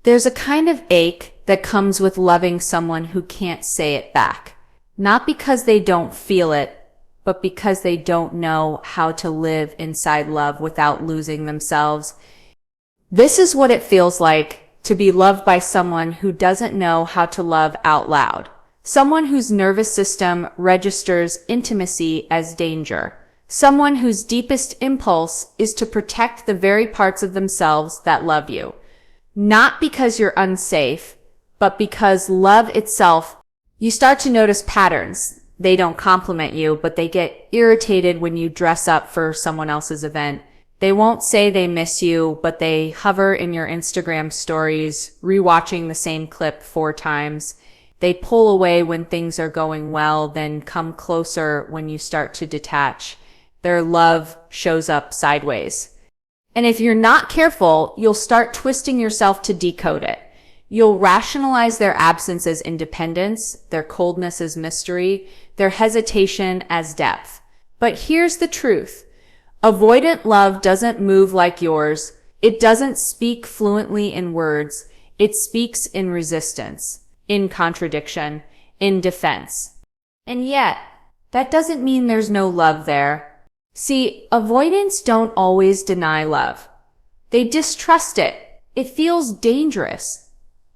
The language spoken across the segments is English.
There's a kind of ache that comes with loving someone who can't say it back. Not because they don't feel it, but because they don't know how to live inside love without losing themselves. This is what it feels like to be loved by someone who doesn't know how to love out loud. Someone whose nervous system registers intimacy as danger. Someone whose deepest impulse is to protect the very parts of themselves that love you. Not because you're unsafe, but because love itself. You start to notice patterns. They don't compliment you, but they get irritated when you dress up for someone else's event. They won't say they miss you, but they hover in your Instagram stories, rewatching the same clip 4 times. They pull away when things are going well, then come closer when you start to detach. Their love shows up sideways. And if you're not careful, you'll start twisting yourself to decode it. You'll rationalize their absence as independence, their coldness as mystery, their hesitation as depth. But here's the truth. Avoidant love doesn't move like yours. It doesn't speak fluently in words. It speaks in resistance, in contradiction, in defense. And yet, that doesn't mean there's no love there. See, avoidants don't always deny love. They distrust it. It feels dangerous,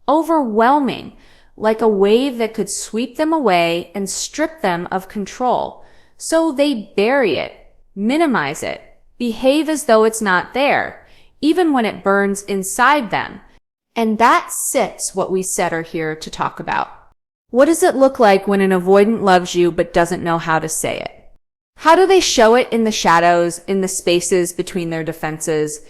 overwhelming, like a wave that could sweep them away and strip them of control. So they bury it, minimize it, behave as though it's not there, even when it burns inside them. And that sits what we said are here to talk about. What does it look like when an avoidant loves you but doesn't know how to say it? How do they show it in the shadows, in the spaces between their defenses?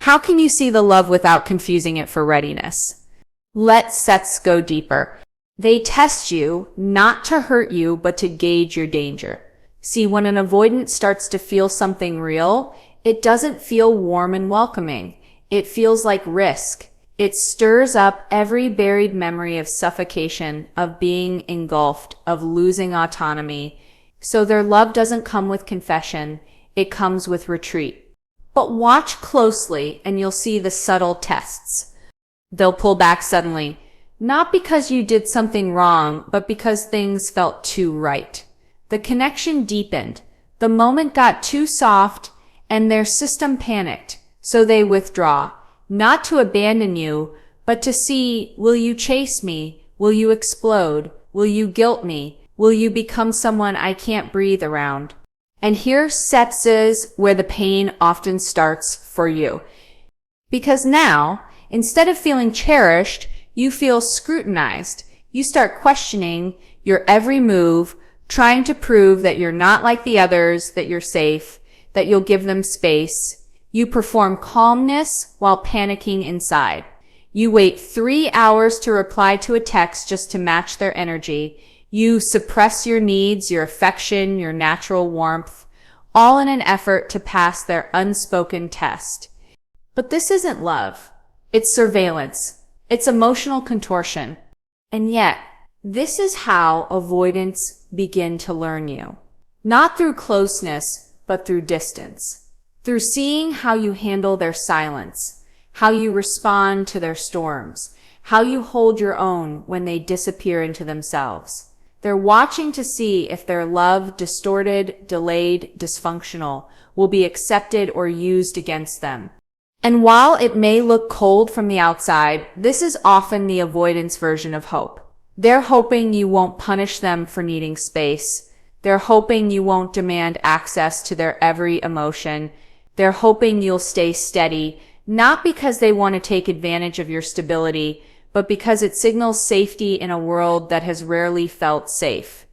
How can you see the love without confusing it for readiness? Let's go deeper. They test you, not to hurt you, but to gauge your danger. See, when an avoidant starts to feel something real, it doesn't feel warm and welcoming. It feels like risk. It stirs up every buried memory of suffocation, of being engulfed, of losing autonomy. So their love doesn't come with confession, it comes with retreat. But watch closely and you'll see the subtle tests. They'll pull back suddenly, not because you did something wrong, but because things felt too right. The connection deepened, the moment got too soft, and their system panicked, so they withdraw, not to abandon you, but to see, will you chase me? Will you explode? Will you guilt me? Will you become someone I can't breathe around? And here is where the pain often starts for you. Because now, instead of feeling cherished, you feel scrutinized. You start questioning your every move, trying to prove that you're not like the others, that you're safe, that you'll give them space. You perform calmness while panicking inside. You wait 3 hours to reply to a text just to match their energy. You suppress your needs, your affection, your natural warmth, all in an effort to pass their unspoken test. But this isn't love. It's surveillance. It's emotional contortion. And yet, this is how avoidants begin to learn you. Not through closeness, but through distance. Through seeing how you handle their silence, how you respond to their storms, how you hold your own when they disappear into themselves. They're watching to see if their love, distorted, delayed, dysfunctional, will be accepted or used against them. And while it may look cold from the outside, this is often the avoidance version of hope. They're hoping you won't punish them for needing space. They're hoping you won't demand access to their every emotion. They're hoping you'll stay steady, not because they want to take advantage of your stability, but because it signals safety in a world that has rarely felt safe.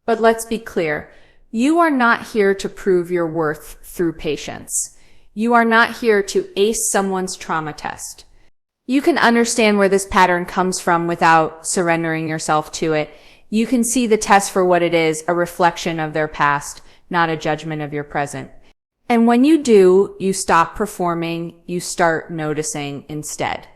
But let's be clear, you are not here to prove your worth through patience. You are not here to ace someone's trauma test. You can understand where this pattern comes from without surrendering yourself to it. You can see the test for what it is, a reflection of their past, not a judgment of your present. And when you do, you stop performing, you start noticing instead.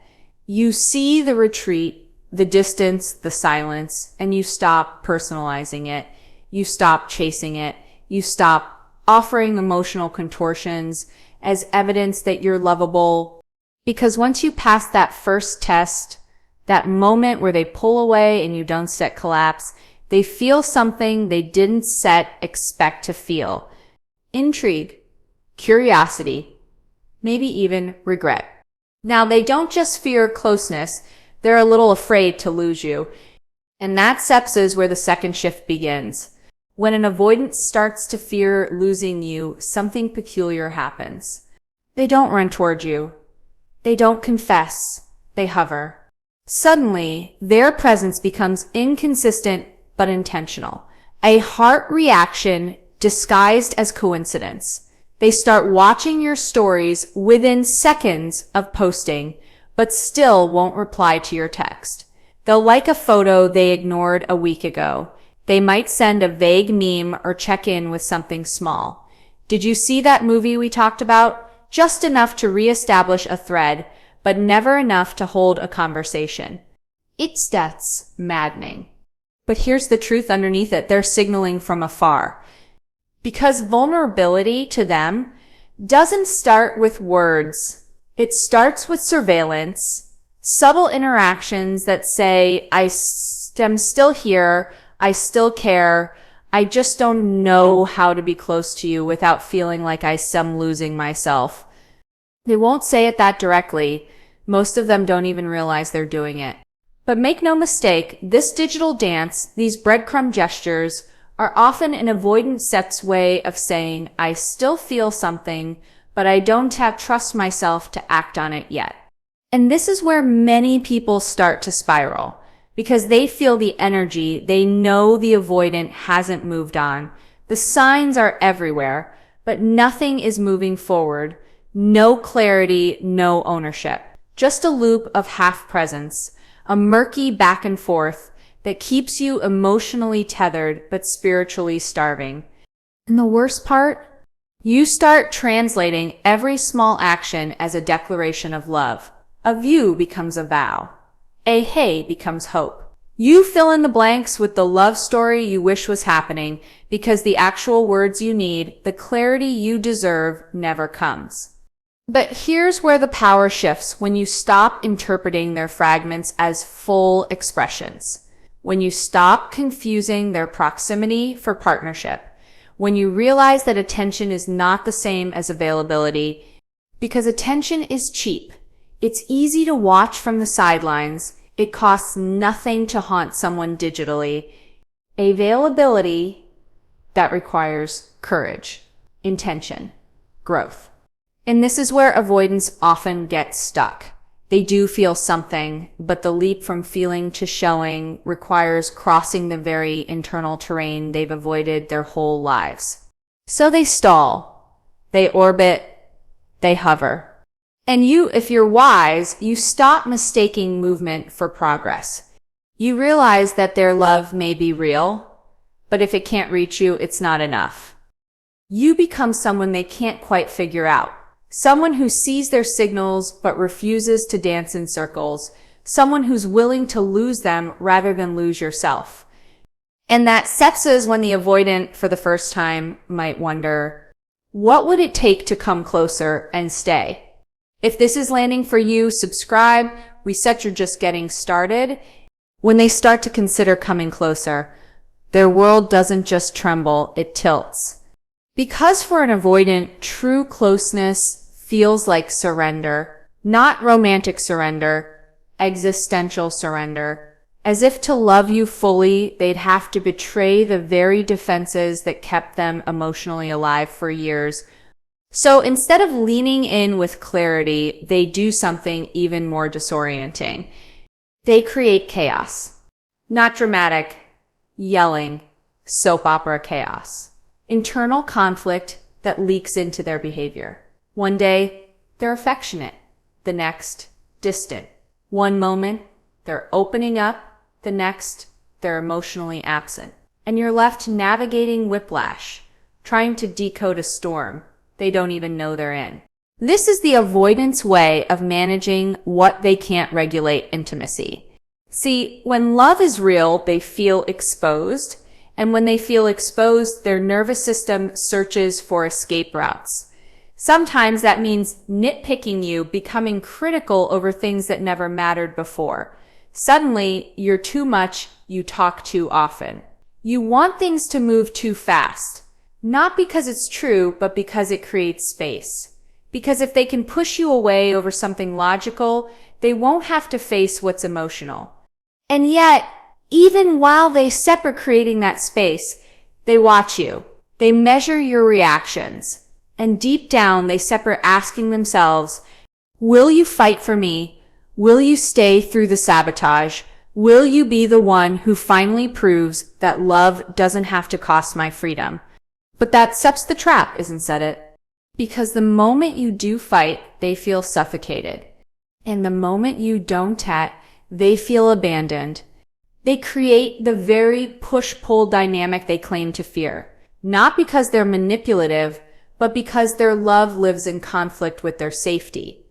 You see the retreat, the distance, the silence, and you stop personalizing it. You stop chasing it. You stop offering emotional contortions as evidence that you're lovable. Because once you pass that first test, that moment where they pull away and you don't set collapse, they feel something they didn't expect to feel. Intrigue, curiosity, maybe even regret. Now, they don't just fear closeness, they're a little afraid to lose you. And that sepsis is where the second shift begins. When an avoidant starts to fear losing you, something peculiar happens. They don't run toward you. They don't confess. They hover. Suddenly, their presence becomes inconsistent but intentional. A heart reaction disguised as coincidence. They start watching your stories within seconds of posting, but still won't reply to your text. They'll like a photo they ignored a week ago. They might send a vague meme or check in with something small. Did you see that movie we talked about? Just enough to reestablish a thread, but never enough to hold a conversation. That's maddening. But here's the truth underneath it. They're signaling from afar. Because vulnerability to them doesn't start with words. It starts with surveillance, subtle interactions that say, I'm still here, I still care, I just don't know how to be close to you without feeling like I'm losing myself. They won't say it that directly. Most of them don't even realize they're doing it. But make no mistake, this digital dance, these breadcrumb gestures, are often an avoidant set's way of saying, I still feel something, but I don't trust myself to act on it yet. And this is where many people start to spiral. Because they feel the energy, they know the avoidant hasn't moved on. The signs are everywhere, but nothing is moving forward. No clarity, no ownership. Just a loop of half presence, a murky back and forth that keeps you emotionally tethered but spiritually starving. And the worst part? You start translating every small action as a declaration of love. A view becomes a vow. A hey becomes hope. You fill in the blanks with the love story you wish was happening because the actual words you need, the clarity you deserve, never comes. But here's where the power shifts when you stop interpreting their fragments as full expressions. When you stop confusing their proximity for partnership. When you realize that attention is not the same as availability, because attention is cheap. It's easy to watch from the sidelines. It costs nothing to haunt someone digitally. Availability, that requires courage, intention, growth. And this is where avoidants often get stuck. They do feel something, but the leap from feeling to showing requires crossing the very internal terrain they've avoided their whole lives. So they stall, they orbit, they hover. And you, if you're wise, you stop mistaking movement for progress. You realize that their love may be real, but if it can't reach you, it's not enough. You become someone they can't quite figure out. Someone who sees their signals but refuses to dance in circles. Someone who's willing to lose them rather than lose yourself. And that sepsis is when the avoidant, for the first time, might wonder, what would it take to come closer and stay? If this is landing for you, subscribe. Reset, you're just getting started. When they start to consider coming closer, their world doesn't just tremble, it tilts. Because for an avoidant, true closeness feels like surrender, not romantic surrender, existential surrender. As if to love you fully, they'd have to betray the very defenses that kept them emotionally alive for years. So instead of leaning in with clarity, they do something even more disorienting. They create chaos. Not dramatic, yelling, soap opera chaos. Internal conflict that leaks into their behavior. One day, they're affectionate. The next, distant. One moment, they're opening up. The next, they're emotionally absent. And you're left navigating whiplash, trying to decode a storm they don't even know they're in. This is the avoidance way of managing what they can't regulate intimacy. See, when love is real, they feel exposed. And when they feel exposed, their nervous system searches for escape routes. Sometimes that means nitpicking you, becoming critical over things that never mattered before. Suddenly, you're too much, you talk too often. You want things to move too fast. Not because it's true, but because it creates space. Because if they can push you away over something logical, they won't have to face what's emotional. And yet, even while they separate creating that space, they watch you. They measure your reactions. And deep down, they separate asking themselves, will you fight for me? Will you stay through the sabotage? Will you be the one who finally proves that love doesn't have to cost my freedom? But that sets the trap, isn't it? Because the moment you do fight, they feel suffocated. And the moment you don't, they feel abandoned. They create the very push-pull dynamic they claim to fear. Not because they're manipulative, but because their love lives in conflict with their safety.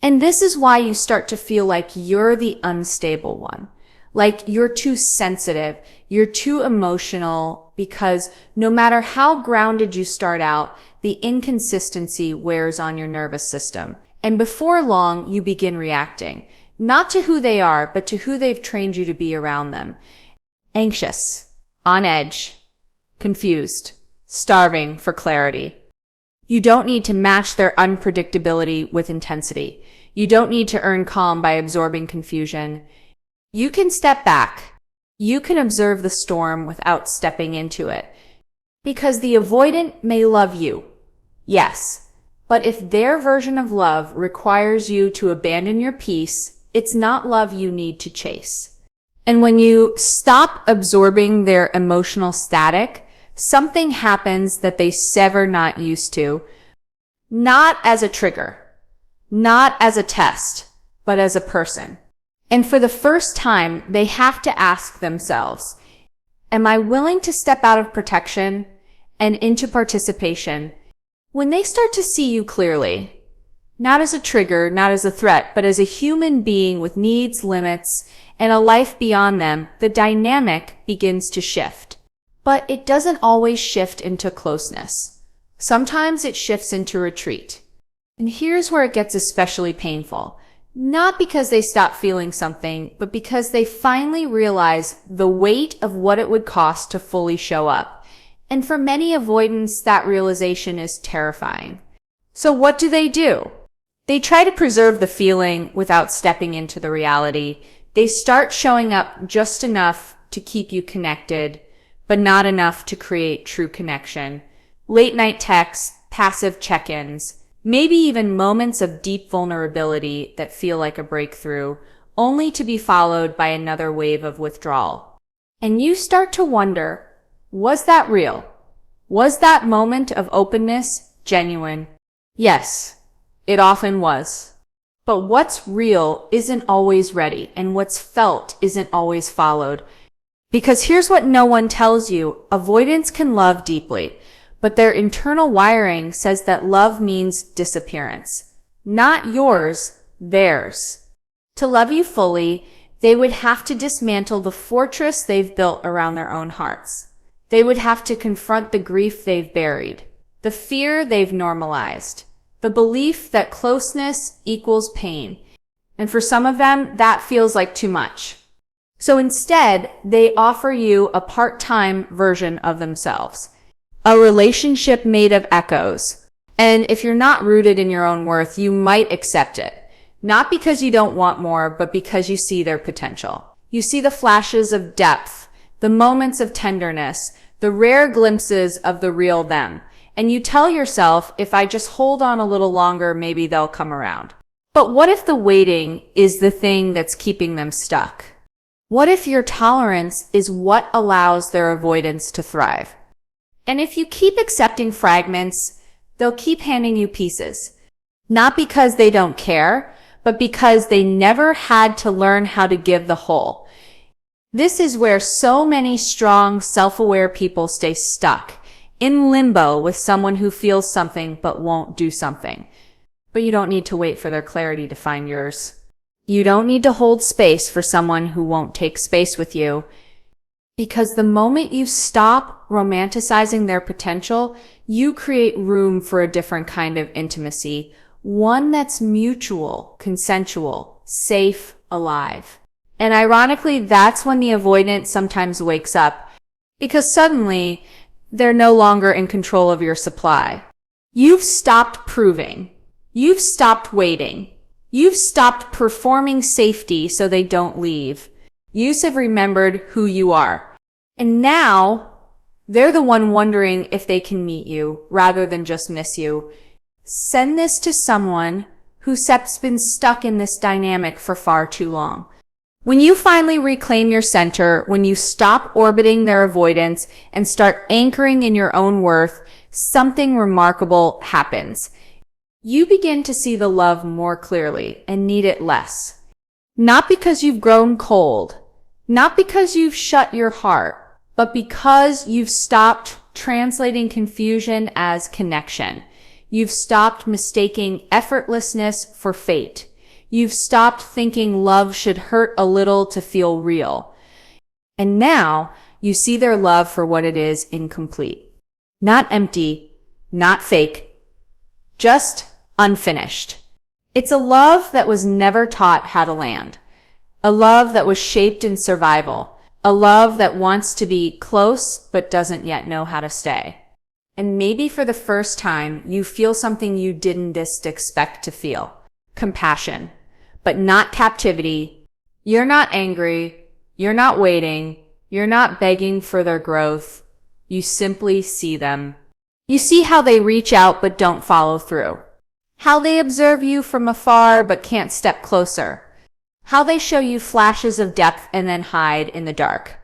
And this is why you start to feel like you're the unstable one. Like you're too sensitive, you're too emotional, because no matter how grounded you start out, the inconsistency wears on your nervous system. And before long, you begin reacting, not to who they are, but to who they've trained you to be around them. Anxious, on edge, confused, starving for clarity. You don't need to match their unpredictability with intensity. You don't need to earn calm by absorbing confusion. You can step back. You can observe the storm without stepping into it. Because the avoidant may love you, yes, but if their version of love requires you to abandon your peace, it's not love you need to chase. And when you stop absorbing their emotional static, something happens that they sever not used to, not as a trigger, not as a test, but as a person. And for the first time, they have to ask themselves, am I willing to step out of protection and into participation? When they start to see you clearly, not as a trigger, not as a threat, but as a human being with needs, limits, and a life beyond them, the dynamic begins to shift. But it doesn't always shift into closeness. Sometimes it shifts into retreat. And here's where it gets especially painful. Not because they stop feeling something, but because they finally realize the weight of what it would cost to fully show up. And for many avoidants, that realization is terrifying. So what do? They try to preserve the feeling without stepping into the reality. They start showing up just enough to keep you connected, but not enough to create true connection. Late night texts, passive check-ins, maybe even moments of deep vulnerability that feel like a breakthrough, only to be followed by another wave of withdrawal. And you start to wonder, was that real? Was that moment of openness genuine? Yes, it often was. But what's real isn't always ready, and what's felt isn't always followed. Because here's what no one tells you, avoidants can love deeply, but their internal wiring says that love means disappearance. Not yours, theirs. To love you fully, they would have to dismantle the fortress they've built around their own hearts. They would have to confront the grief they've buried, the fear they've normalized, the belief that closeness equals pain. And for some of them, that feels like too much. So instead, they offer you a part-time version of themselves, a relationship made of echoes. And if you're not rooted in your own worth, you might accept it. Not because you don't want more, but because you see their potential. You see the flashes of depth, the moments of tenderness, the rare glimpses of the real them. And you tell yourself, if I just hold on a little longer, maybe they'll come around. But what if the waiting is the thing that's keeping them stuck? What if your tolerance is what allows their avoidance to thrive? And if you keep accepting fragments, they'll keep handing you pieces. Not because they don't care, but because they never had to learn how to give the whole. This is where so many strong, self-aware people stay stuck, in limbo with someone who feels something but won't do something. But you don't need to wait for their clarity to find yours. You don't need to hold space for someone who won't take space with you. Because the moment you stop romanticizing their potential, you create room for a different kind of intimacy, one that's mutual, consensual, safe, alive. And ironically, that's when the avoidant sometimes wakes up, because suddenly they're no longer in control of your supply. You've stopped proving. You've stopped waiting. You've stopped performing safety so they don't leave. You have remembered who you are. And now they're the one wondering if they can meet you rather than just miss you. Send this to someone who's been stuck in this dynamic for far too long. When you finally reclaim your center, when you stop orbiting their avoidance and start anchoring in your own worth, something remarkable happens. You begin to see the love more clearly and need it less. Not because you've grown cold, not because you've shut your heart, but because you've stopped translating confusion as connection. You've stopped mistaking effortlessness for fate. You've stopped thinking love should hurt a little to feel real. And now you see their love for what it is, incomplete. Not empty, not fake, just unfinished. It's a love that was never taught how to land. A love that was shaped in survival. A love that wants to be close but doesn't yet know how to stay. And maybe for the first time, you feel something you didn't just expect to feel. Compassion. But not captivity. You're not angry. You're not waiting. You're not begging for their growth. You simply see them. You see how they reach out but don't follow through. How they observe you from afar but can't step closer. How they show you flashes of depth and then hide in the dark.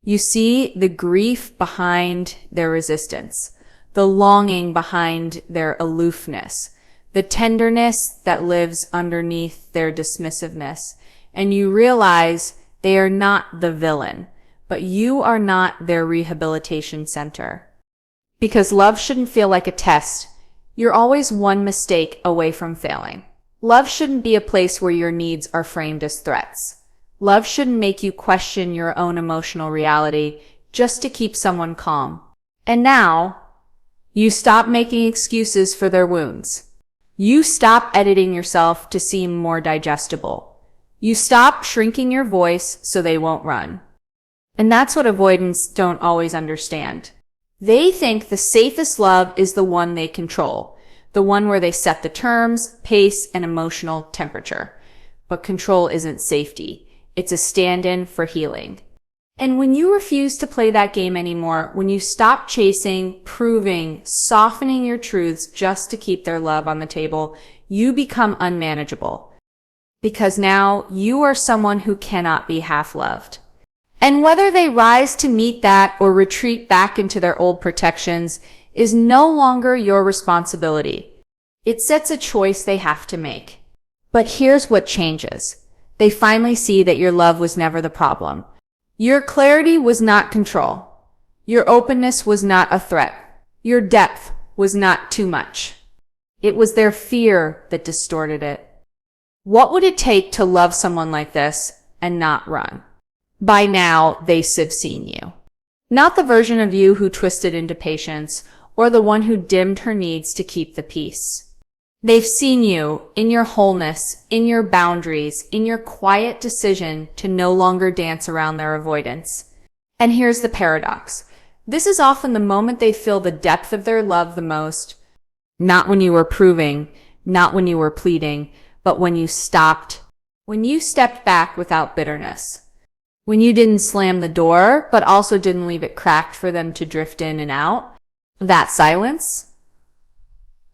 You see the grief behind their resistance, the longing behind their aloofness, the tenderness that lives underneath their dismissiveness, and you realize they are not the villain, but you are not their rehabilitation center. Because love shouldn't feel like a test. You're always one mistake away from failing. Love shouldn't be a place where your needs are framed as threats. Love shouldn't make you question your own emotional reality just to keep someone calm. And now, you stop making excuses for their wounds. You stop editing yourself to seem more digestible. You stop shrinking your voice so they won't run. And that's what avoidants don't always understand. They think the safest love is the one they control, the one where they set the terms, pace, and emotional temperature. But control isn't safety. It's a stand-in for healing. And when you refuse to play that game anymore, when you stop chasing, proving, softening your truths just to keep their love on the table, you become unmanageable. Because now you are someone who cannot be half-loved. And whether they rise to meet that or retreat back into their old protections is no longer your responsibility. It sets a choice they have to make. But here's what changes. They finally see that your love was never the problem. Your clarity was not control. Your openness was not a threat. Your depth was not too much. It was their fear that distorted it. What would it take to love someone like this and not run? By now, they have seen you. Not the version of you who twisted into patience or the one who dimmed her needs to keep the peace. They've seen you in your wholeness, in your boundaries, in your quiet decision to no longer dance around their avoidance. And here's the paradox. This is often the moment they feel the depth of their love the most. Not when you were proving, not when you were pleading, but when you stopped. When you stepped back without bitterness. When you didn't slam the door, but also didn't leave it cracked for them to drift in and out. That silence,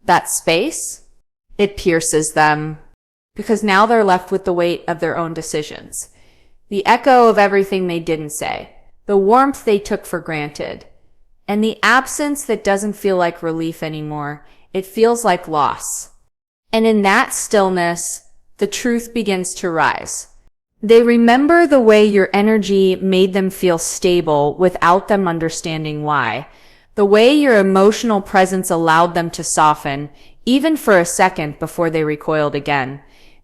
that space, it pierces them, because now they're left with the weight of their own decisions. The echo of everything they didn't say, the warmth they took for granted, and the absence that doesn't feel like relief anymore. It feels like loss. And in that stillness, the truth begins to rise. They remember the way your energy made them feel stable without them understanding why. The way your emotional presence allowed them to soften, even for a second before they recoiled again.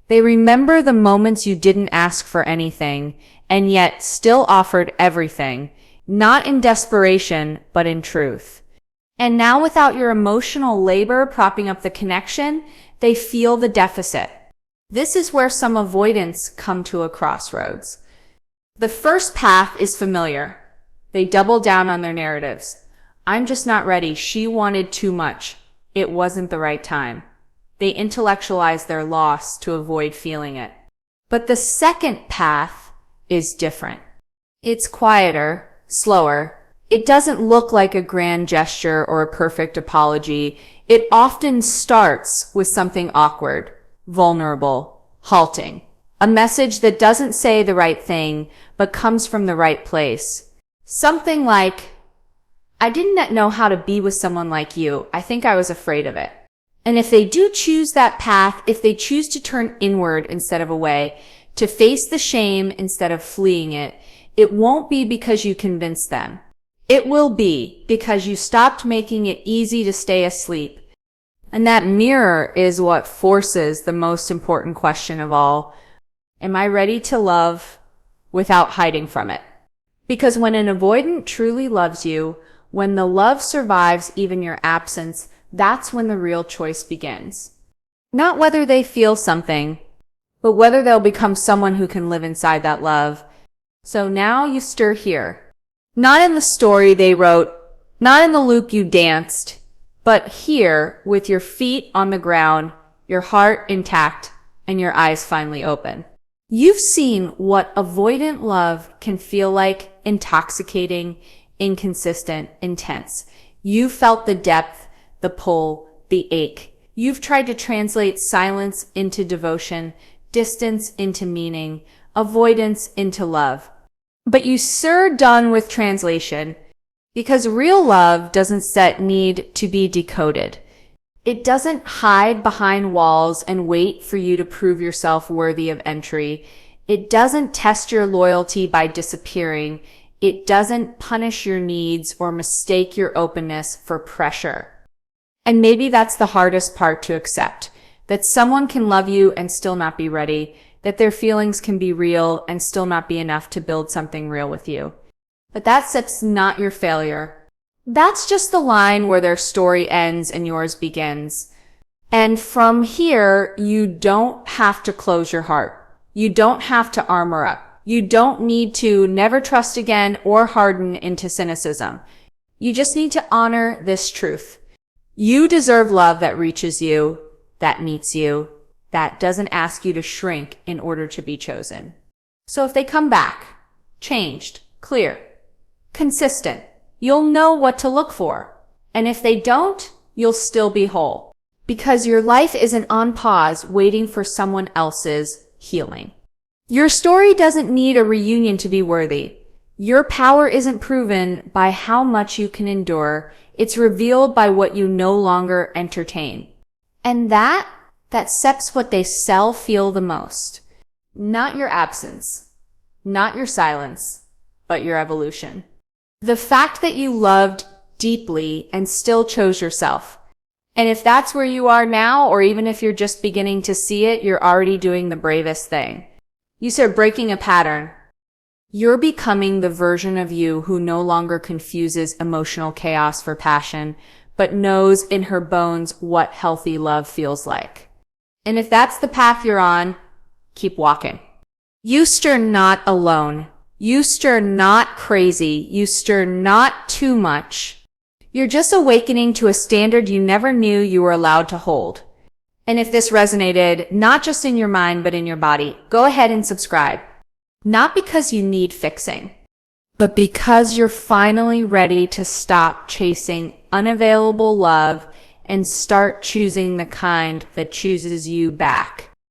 They remember the moments you didn't ask for anything, and yet still offered everything, not in desperation, but in truth. And now without your emotional labor propping up the connection, they feel the deficit. This is where some avoidants come to a crossroads. The first path is familiar. They double down on their narratives. I'm just not ready. She wanted too much. It wasn't the right time. They intellectualize their loss to avoid feeling it. But the second path is different. It's quieter, slower. It doesn't look like a grand gesture or a perfect apology. It often starts with something awkward, vulnerable, halting. A message that doesn't say the right thing, but comes from the right place. Something like, I didn't know how to be with someone like you. I think I was afraid of it. And if they do choose that path, if they choose to turn inward instead of away, to face the shame instead of fleeing it, it won't be because you convinced them. It will be because you stopped making it easy to stay asleep. And that mirror is what forces the most important question of all. Am I ready to love without hiding from it? Because when an avoidant truly loves you, when the love survives even your absence, that's when the real choice begins. Not whether they feel something, but whether they'll become someone who can live inside that love. So now you stir here. Not in the story they wrote, not in the loop you danced, but here with your feet on the ground, your heart intact, and your eyes finally open. You've seen what avoidant love can feel like: intoxicating, inconsistent, intense. You've felt the depth, the pull, the ache. You've tried to translate silence into devotion, distance into meaning, avoidance into love. But you sure done with translation, because real love doesn't set need to be decoded. It doesn't hide behind walls and wait for you to prove yourself worthy of entry. It doesn't test your loyalty by disappearing. It doesn't punish your needs or mistake your openness for pressure. And maybe that's the hardest part to accept, that someone can love you and still not be ready, that their feelings can be real and still not be enough to build something real with you. But that's not your failure. That's just the line where their story ends and yours begins. And from here, you don't have to close your heart. You don't have to armor up. You don't need to never trust again or harden into cynicism. You just need to honor this truth. You deserve love that reaches you, that meets you, that doesn't ask you to shrink in order to be chosen. So if they come back, changed, clear, consistent, you'll know what to look for. And if they don't, you'll still be whole. Because your life isn't on pause waiting for someone else's healing. Your story doesn't need a reunion to be worthy. Your power isn't proven by how much you can endure. It's revealed by what you no longer entertain. And that sets what they sell feel the most. Not your absence, not your silence, but your evolution. The fact that you loved deeply and still chose yourself. And if that's where you are now, or even if you're just beginning to see it, you're already doing the bravest thing. You start breaking a pattern. You're becoming the version of you who no longer confuses emotional chaos for passion, but knows in her bones what healthy love feels like. And if that's the path you're on, keep walking. You stir not alone. You stir not crazy. You stir not too much. You're just awakening to a standard you never knew you were allowed to hold. And if this resonated, not just in your mind, but in your body, go ahead and subscribe. Not because you need fixing, but because you're finally ready to stop chasing unavailable love and start choosing the kind that chooses you back.